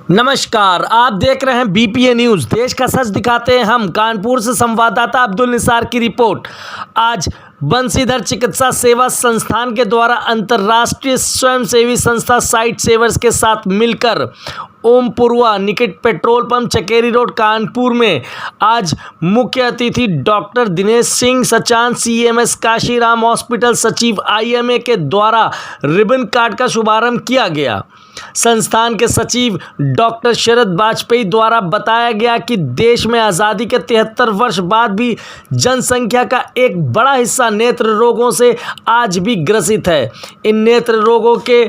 नमस्कार, आप देख रहे हैं बीपीए न्यूज़। देश का सच दिखाते हैं हम। कानपुर से संवाददाता अब्दुल निसार की रिपोर्ट। आज बंसीधर चिकित्सा सेवा संस्थान के द्वारा अंतर्राष्ट्रीय स्वयंसेवी संस्था साइट सेवर्स के साथ मिलकर ओमपुरवा निकट petrol pump Chakeri road Kanpur में आज मुख्य अतिथि doctor Dinesh Singh Sachan CMS Kashiram hospital सचिव आईएमए के द्वारा रिबन काट का शुभारंभ किया गया। संस्थान के सचिव डॉक्टर शरद वाजपेयी द्वारा बताया गया कि देश में आज़ादी के 73 वर्ष बाद भी जनसंख्या का एक बड़ा हिस्सा नेत्र रोगों से आज भी ग्रसित है। इन नेत्र रोगों के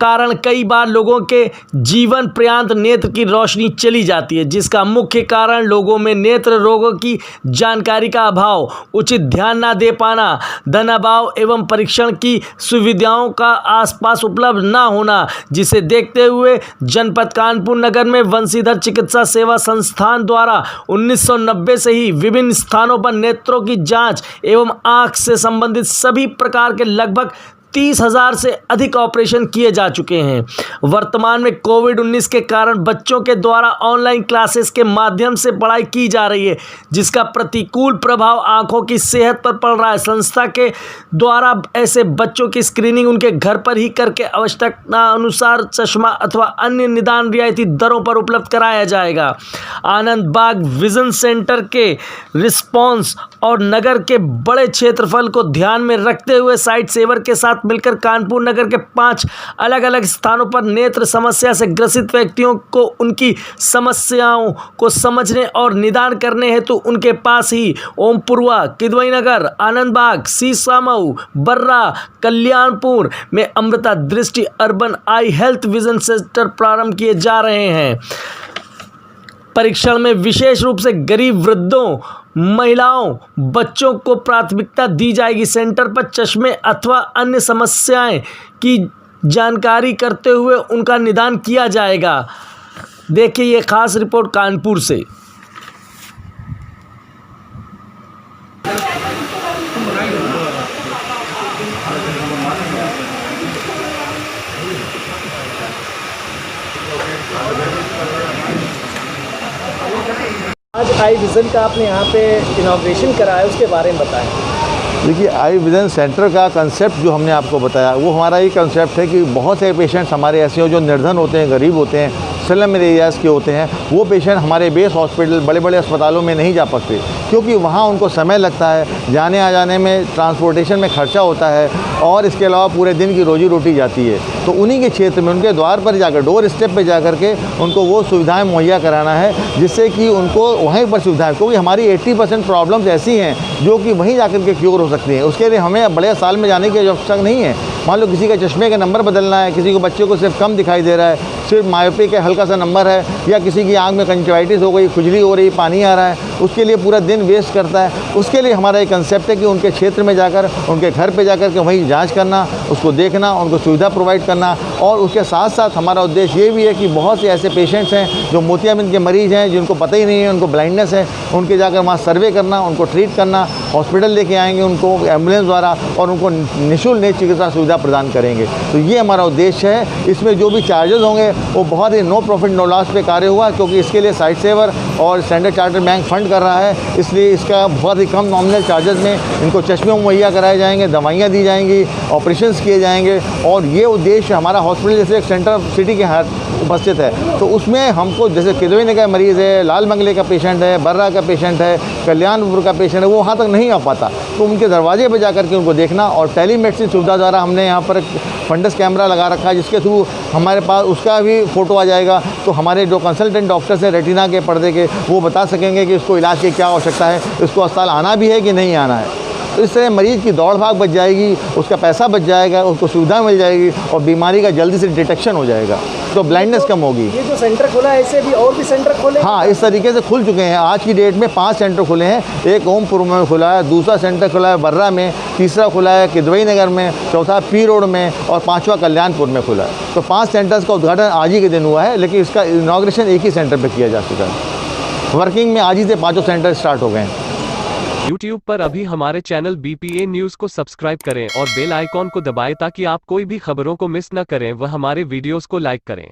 कारण कई बार लोगों के जीवन पर्यंत नेत्र की रोशनी चली जाती है, जिसका मुख्य कारण लोगों में नेत्र रोगों की जानकारी का अभाव, उचित ध्यान न दे पाना, धन अभाव एवं परीक्षण की सुविधाओं का आसपास उपलब्ध न होना, जिसे देखते हुए जनपद कानपुर नगर में बंसीधर चिकित्सा सेवा संस्थान द्वारा 1990 से ही विभिन्न स्थानों पर नेत्रों की जाँच एवं आँख से संबंधित सभी प्रकार के लगभग 30,000 से अधिक ऑपरेशन किए जा चुके हैं। वर्तमान में कोविड-19 के कारण बच्चों के द्वारा ऑनलाइन क्लासेस के माध्यम से पढ़ाई की जा रही है, जिसका प्रतिकूल प्रभाव आंखों की सेहत पर पड़ रहा है। संस्था के द्वारा ऐसे बच्चों की स्क्रीनिंग उनके घर पर ही करके आवश्यकता अनुसार चश्मा अथवा अन्य निदान रियायती दरों पर उपलब्ध कराया जाएगा। आनंद बाग विजन सेंटर के रिस्पॉन्स और नगर के बड़े क्षेत्रफल को ध्यान में रखते हुए साइट सेवर के साथ मिलकर कानपुर नगर के 5 अलग अलग स्थानों पर नेत्र समस्या से ग्रसित व्यक्तियों को उनकी समस्याओं को समझने और निदान करने हेतु उनके पास ही ओमपुरवा, किदवई नगर, आनंद बाग, सीसामऊ, बर्रा, कल्याणपुर में अमृता दृष्टि अर्बन आई हेल्थ विजन सेंटर प्रारंभ किए जा रहे हैं। परीक्षण में विशेष रूप से गरीब वृद्धों, महिलाओं, बच्चों को प्राथमिकता दी जाएगी। सेंटर पर चश्मे अथवा अन्य समस्याएं की जानकारी करते हुए उनका निदान किया जाएगा। देखिए ये खास रिपोर्ट कानपुर से। आज आई विज़न का आपने यहाँ पे इनॉग्रेशन कराया, उसके बारे में बताएं। देखिए, आई विज़न सेंटर का कंसेप्ट जो हमने आपको बताया वो हमारा ही कंसेप्ट है कि बहुत से पेशेंट्स हमारे ऐसे हो जो निर्धन होते हैं, गरीब होते हैं, स्लम एरियाज़ के होते हैं। वो पेशेंट हमारे बेस हॉस्पिटल, बड़े बड़े अस्पतालों में नहीं जा सकते, क्योंकि वहाँ उनको समय लगता है, जाने आ जाने में ट्रांसपोर्टेशन में खर्चा होता है और इसके अलावा पूरे दिन की रोजी रोटी जाती है। तो उन्हीं के क्षेत्र में उनके द्वार पर जाकर, डोर स्टेप पे जाकर के उनको वो सुविधाएं मुहैया कराना है, जिससे कि उनको वहीं पर सुविधाएं, क्योंकि हमारी 80% प्रॉब्लम्स ऐसी हैं जो कि वहीं जाकर के क्योर हो सकती हैं। उसके लिए हमें बड़े साल में जाने की आवश्यकता नहीं है। मान लो किसी का चश्मे का नंबर बदलना है, किसी को बच्चे को सिर्फ कम दिखाई दे रहा है, सिर्फ मायोपी का हल्का सा नंबर है, या किसी की आंख में कंजक्टिवाइटिस हो गई, खुजली हो रही, पानी आ रहा है, उसके लिए पूरा दिन वेस्ट करता है। उसके लिए हमारा एक कंसेप्ट है कि उनके क्षेत्र में जाकर, उनके घर पे जाकर के वहीं जांच करना, उसको देखना, उनको सुविधा प्रोवाइड करना। और उसके साथ साथ हमारा उद्देश्य ये भी है कि बहुत से ऐसे पेशेंट्स हैं जो मोतियाबिंद के मरीज़ हैं, जिनको पता ही नहीं है, उनको ब्लाइंडनेस है, उनके जाकर वहाँ सर्वे करना, उनको ट्रीट करना, हॉस्पिटल लेके आएंगे उनको एम्बुलेंस द्वारा और उनको निःशुल्क चिकित्सा सुविधा प्रदान करेंगे। तो ये हमारा उद्देश्य है। इसमें जो भी चार्जेस होंगे वो बहुत ही नो प्रॉफिट नो लॉस पे कार्य हुआ, क्योंकि इसके लिए साइट सेवर और स्टैंडर्ड चार्टर्ड बैंक फंड कर रहा है। इसलिए इसका बहुत ही कम नॉमिनल चार्जेस में इनको चश्मे मुहैया कराए जाएंगे, दवाइयाँ दी जाएंगी, ऑपरेशंस किए जाएंगे। और ये उद्देश्य हमारा हॉस्पिटल जैसे एक सेंटर सिटी के हाथ उपस्थित है, तो उसमें हमको जैसे किदवई नगर का मरीज़ है, लाल बंगले का पेशेंट है, बर्रा का पेशेंट है, कल्याणपुर का पेशेंट है, वो वहाँ तक नहीं आ पाता, तो उनके दरवाजे पर जाकर के उनको देखना। और टेलीमेडिसिन सुविधा द्वारा हमने यहाँ पर फंडस कैमरा लगा रखा है, जिसके थ्रू हमारे पास उसका भी फ़ोटो आ जाएगा। तो हमारे जो कंसल्टेंट डॉक्टर्स हैं रेटिना के पर्दे के, वो बता सकेंगे कि इसको इलाज की क्या आवश्यकता है, इसको अस्पताल आना भी है कि नहीं आना है। तो इस तरह मरीज़ की दौड़ भाग बच जाएगी, उसका पैसा बच जाएगा, उसको सुविधा मिल जाएगी और बीमारी का जल्दी से डिटेक्शन हो जाएगा, तो ब्लाइंडनेस कम होगी। ये जो सेंटर खुला है, ऐसे भी और भी सेंटर खोले? हाँ, इस तरीके से खुल चुके हैं। आज की डेट में 5 सेंटर खुले हैं। एक ओमपुर में खुला है, दूसरा सेंटर खुला है बर्रा में, तीसरा खुला है किदवई नगर में, चौथा पी रोड में और 5वां कल्याणपुर में खुला है। तो 5 सेंटर्स का उद्घाटन आज ही के दिन हुआ है, लेकिन इसका इनॉग्रेशन एक ही सेंटर पर किया जा चुका है। वर्किंग में आज ही से 5 सेंटर स्टार्ट हो गए हैं। YouTube पर अभी हमारे चैनल बीपीए न्यूज़ को सब्सक्राइब करें और बेल आइकॉन को दबाएं ताकि आप कोई भी खबरों को मिस न करें व हमारे वीडियोस को लाइक करें।